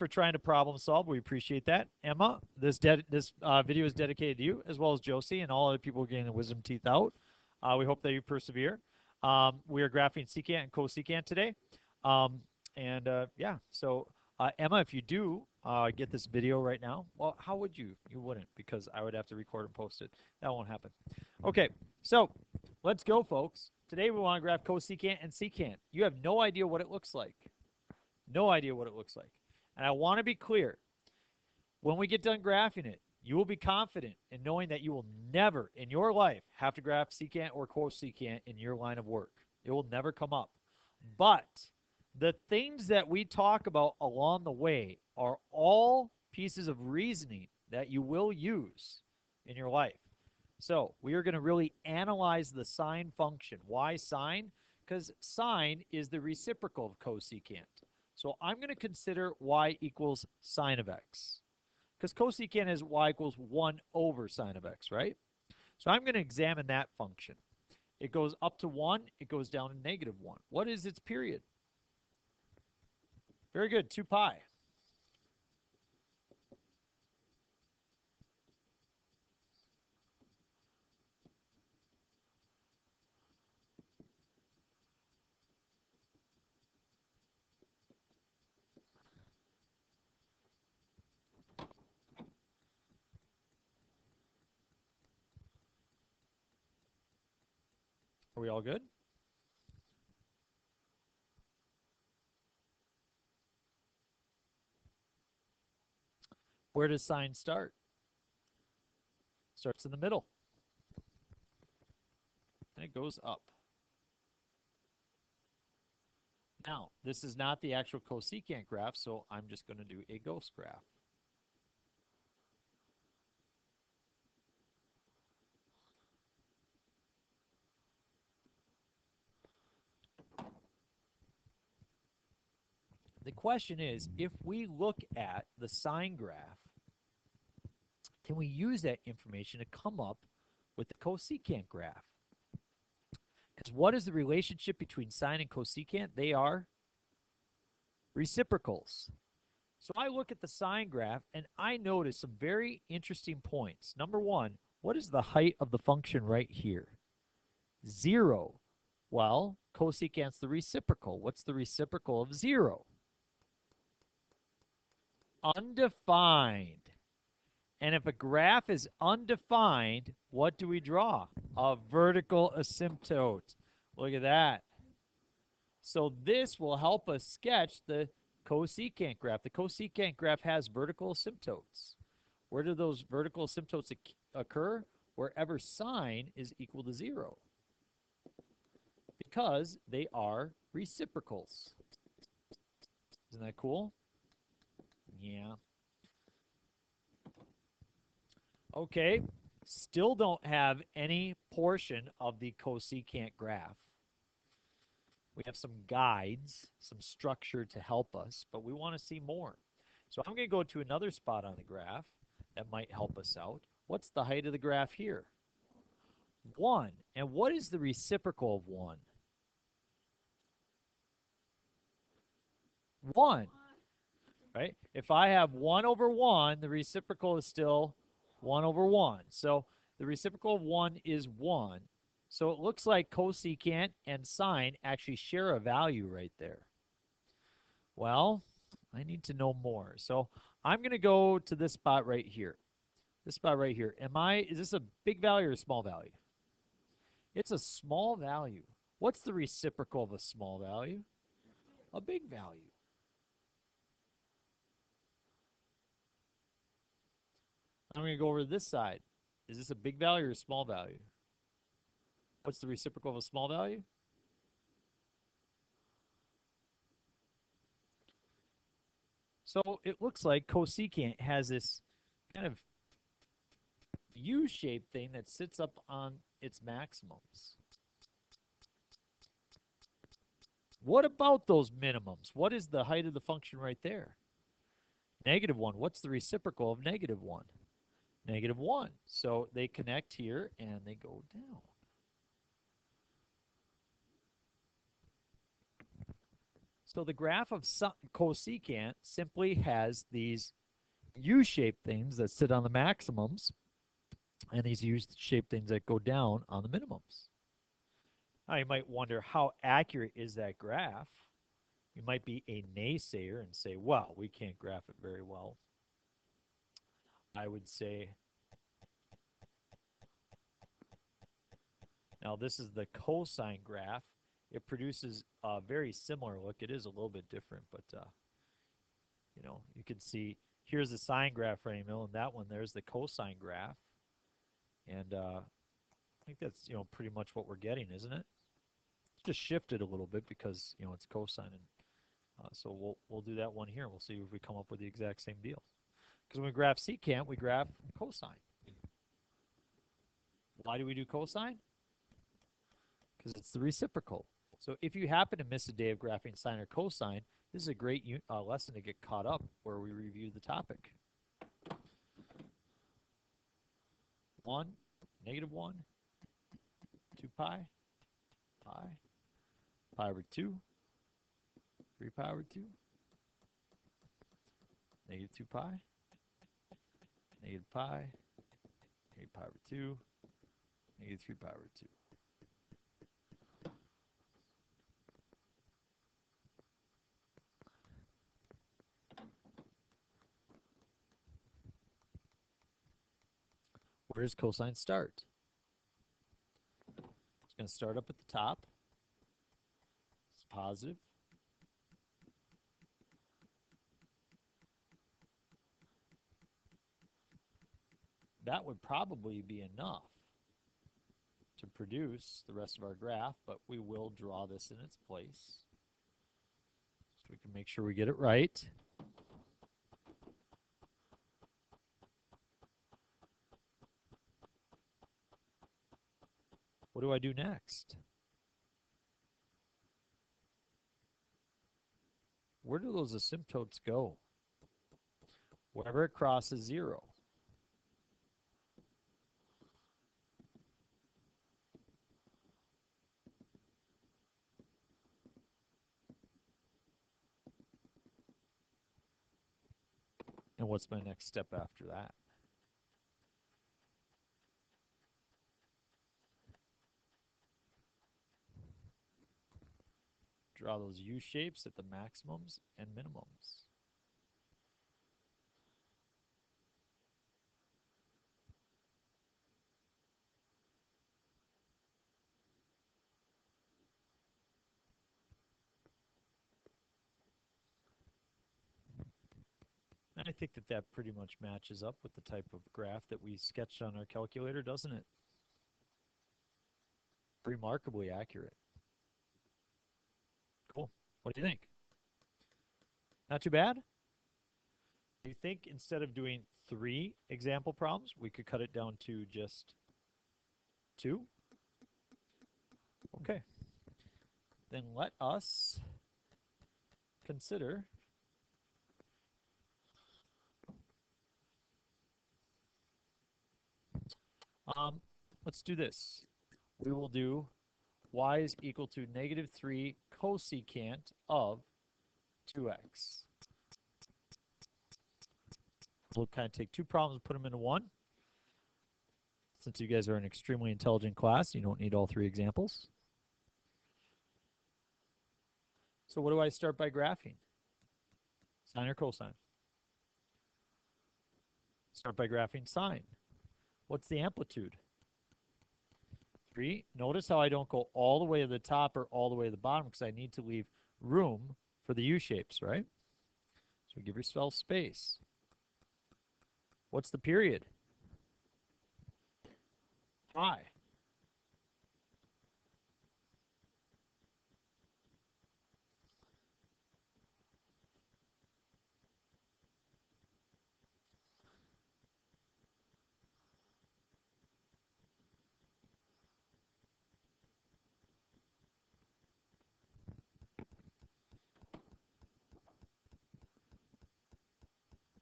for trying to problem solve. We appreciate that. Emma, this video is dedicated to you, as well as Josie and all other people getting the wisdom teeth out. We hope that you persevere. We are graphing secant and cosecant today. Yeah, so Emma, if you do get this video right now, well, how would you? You wouldn't, because I would have to record and post it. That won't happen. Okay, so let's go, folks. Today we want to graph cosecant and secant. You have no idea what it looks like. No idea what it looks like. And I want to be clear. When we get done graphing it, you will be confident in knowing that you will never in your life have to graph secant or cosecant in your line of work. It will never come up. But the things that we talk about along the way are all pieces of reasoning that you will use in your life. So we are going to really analyze the sine function. Why sine? Because sine is the reciprocal of cosecant. So I'm going to consider y equals sine of x. Because cosecant is y equals 1 over sine of x, right? So I'm going to examine that function. It goes up to 1. It goes down to negative 1. What is its period? Very good, 2 pi. Are we all good? Where does sine start? Starts in the middle. And it goes up. Now, this is not the actual cosecant graph, so I'm just going to do a ghost graph. The question is, if we look at the sine graph, can we use that information to come up with the cosecant graph? Because what is the relationship between sine and cosecant? They are reciprocals. So I look at the sine graph, and I notice some very interesting points. Number one, what is the height of the function right here? 0. Well, cosecant's the reciprocal. What's the reciprocal of 0? Undefined. And if a graph is undefined, what do we draw? A vertical asymptote. Look at that. So this will help us sketch the cosecant graph. The cosecant graph has vertical asymptotes. Where do those vertical asymptotes occur? Wherever sine is equal to 0. Because they are reciprocals. Isn't that cool? Yeah. Okay, still don't have any portion of the cosecant graph. We have some guides, some structure to help us, but we want to see more. So I'm going to go to another spot on the graph that might help us out. What's the height of the graph here? 1. And what is the reciprocal of 1? 1. Right? If I have 1 over 1, the reciprocal is still 1 over 1. So the reciprocal of 1 is 1. So it looks like cosecant and sine actually share a value right there. Well, I need to know more. So I'm going to go to this spot right here. This spot right here. Is this a big value or a small value? It's a small value. What's the reciprocal of a small value? A big value. I'm going to go over to this side. Is this a big value or a small value? What's the reciprocal of a small value? So it looks like cosecant has this kind of U-shaped thing that sits up on its maximums. What about those minimums? What is the height of the function right there? Negative 1. What's the reciprocal of negative 1? Negative 1. So they connect here and they go down. So the graph of cosecant simply has these U-shaped things that sit on the maximums and these U-shaped things that go down on the minimums. Now you might wonder, how accurate is that graph? You might be a naysayer and say, well, we can't graph it very well. I would say, now this is the cosine graph. It produces a very similar look. It is a little bit different, but you know, you can see here's the sine graph right in the middle, and that one there's the cosine graph. And I think that's, you know, pretty much what we're getting, isn't it? It's just shifted a little bit because, you know, it's cosine. And so we'll do that one here. We'll see if we come up with the exact same deal. Because when we graph secant, we graph cosine. Why do we do cosine? Because it's the reciprocal. So if you happen to miss a day of graphing sine or cosine, this is a great lesson to get caught up where we review the topic. 1, -1, 2 pi, pi, pi over 2, 3 pi over 2, -2 pi, negative pi, negative pi over 2, negative 3 pi over 2. Where does cosine start? It's going to start up at the top. It's positive. That would probably be enough to produce the rest of our graph, but we will draw this in its place so we can make sure we get it right. What do I do next? Where do those asymptotes go? Wherever it crosses 0. And what's my next step after that? Draw those U-shapes at the maximums and minimums. And I think that that pretty much matches up with the type of graph that we sketched on our calculator, doesn't it? Remarkably accurate. Cool. What do you think? Not too bad? Do you think instead of doing 3 example problems, we could cut it down to just 2? Okay. Then let us consider let's do this. We will do y is equal to -3 cosecant of 2x. We'll kind of take 2 problems and put them into one. Since you guys are an extremely intelligent class, you don't need all 3 examples. So what do I start by graphing? Sine or cosine? Start by graphing sine. What's the amplitude? 3. Notice how I don't go all the way to the top or all the way to the bottom because I need to leave room for the U-shapes, right? So give yourself space. What's the period? Pi.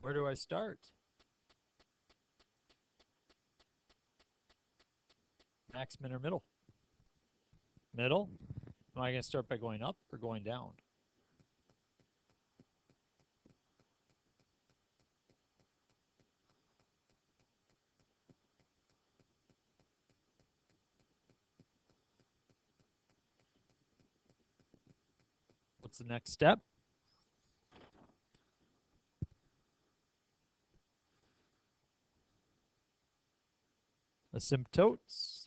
Where do I start? Max, min, or middle? Middle. Am I going to start by going up or going down? What's the next step? Asymptotes.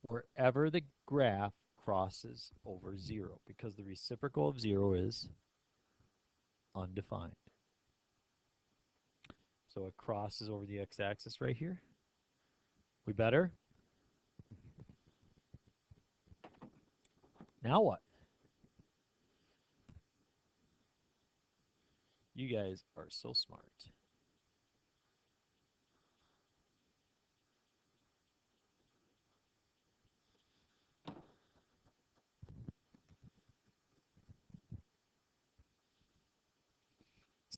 Wherever the graph crosses over 0, because the reciprocal of 0 is undefined. So it crosses over the x-axis right here. We better? Now what? You guys are so smart.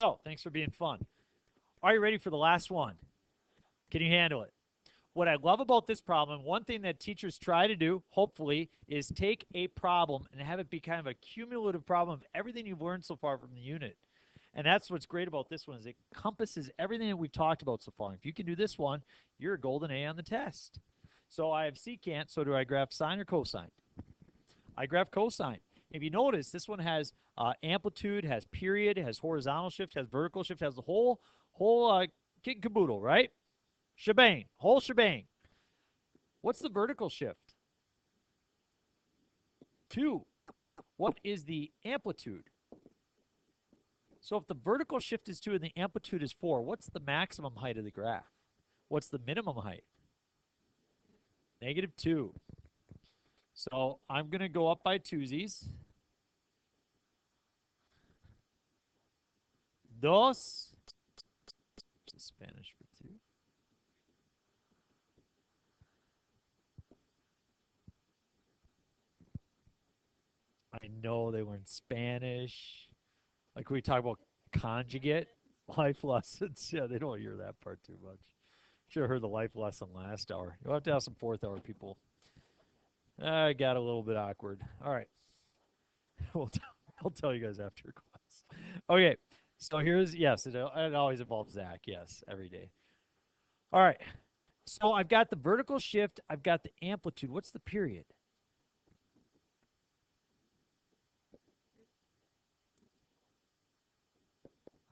So, thanks for being fun. Are you ready for the last one? Can you handle it? What I love about this problem, one thing that teachers try to do, hopefully, is take a problem and have it be kind of a cumulative problem of everything you've learned so far from the unit. And that's what's great about this one is it encompasses everything that we've talked about so far. If you can do this one, you're a golden A on the test. So I have secant, so do I graph sine or cosine? I graph cosine. If you notice, this one has amplitude, has period, has horizontal shift, has vertical shift, has the whole kit and caboodle, right? Shebang, whole shebang. What's the vertical shift? 2. What is the amplitude? So if the vertical shift is 2 and the amplitude is 4, what's the maximum height of the graph? What's the minimum height? -2. So I'm going to go up by twosies. Dos. Spanish for 2. I know they learned Spanish. Like we talk about conjugate life lessons. Yeah, they don't hear that part too much. Should have heard the life lesson last hour. You'll have to have some 4th hour people. I got a little bit awkward. All right. I'll tell you guys after class. Okay. So here's, yes, it always involves Zach. Yes, every day. All right. So I've got the vertical shift. I've got the amplitude. What's the period?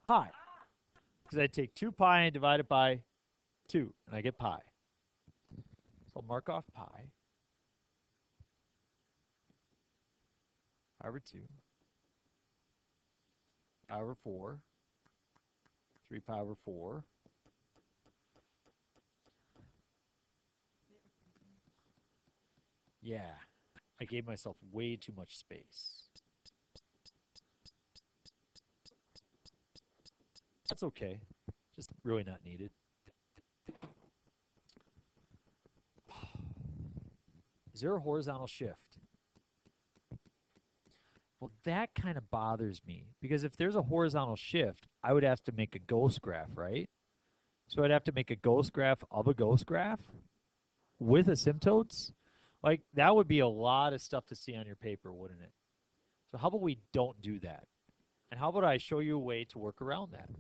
Pi. Because I take 2 pi and divide it by 2, and I get pi. So I'll mark off pi. Pi over 2. Pi over 4. 3 pi over 4. Yeah, I gave myself way too much space. That's okay. Just really not needed. Is there a horizontal shift? Well, that kind of bothers me because if there's a horizontal shift, I would have to make a ghost graph, right? So I'd have to make a ghost graph of a ghost graph with asymptotes. Like, that would be a lot of stuff to see on your paper, wouldn't it? So how about we don't do that? And how about I show you a way to work around that?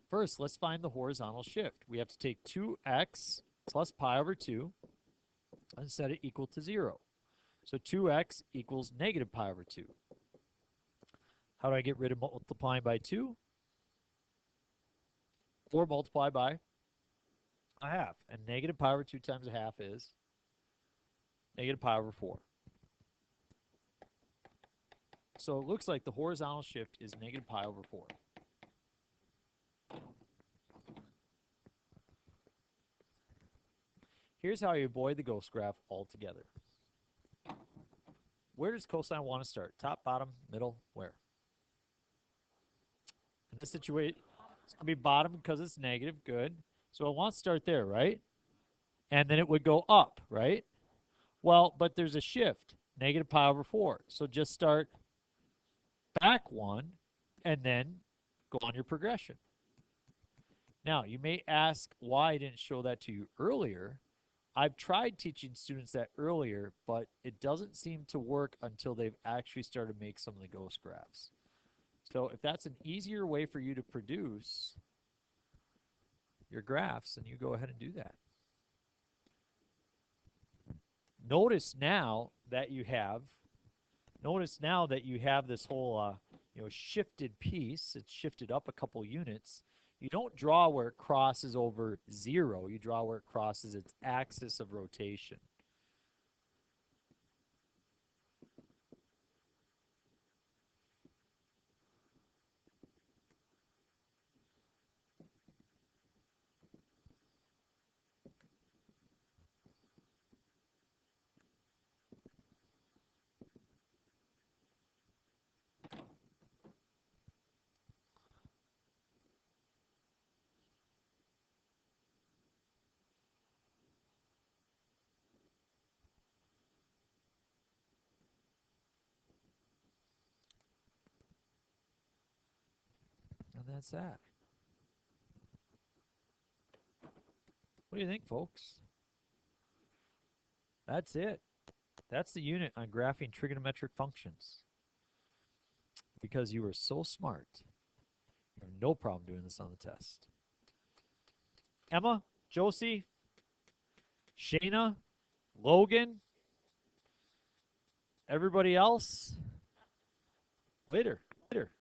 First, let's find the horizontal shift. We have to take 2x plus pi over 2 and set it equal to 0. So 2x equals negative pi over 2. How do I get rid of multiplying by 2? 4 multiplied by a half. And negative pi over 2 times a half is negative pi over 4. So it looks like the horizontal shift is negative pi over 4. Here's how you avoid the ghost graph altogether. Where does cosine want to start? Top, bottom, middle, where? In this situation, it's going to be bottom because it's negative. Good. So it wants to start there, right? And then it would go up, right? Well, but there's a shift, negative pi over 4. So just start back 1 and then go on your progression. Now, you may ask why I didn't show that to you earlier. I've tried teaching students that earlier, but it doesn't seem to work until they've actually started to make some of the ghost graphs. So if that's an easier way for you to produce your graphs, then you go ahead and do that. Notice now that you have this whole shifted piece. It's shifted up a couple units. You don't draw where it crosses over 0. You draw where it crosses its axis of rotation. And that's that. What do you think, folks? That's it. That's the unit on graphing trigonometric functions. Because you were so smart, you have no problem doing this on the test. Emma, Josie, Shayna, Logan, everybody else, later.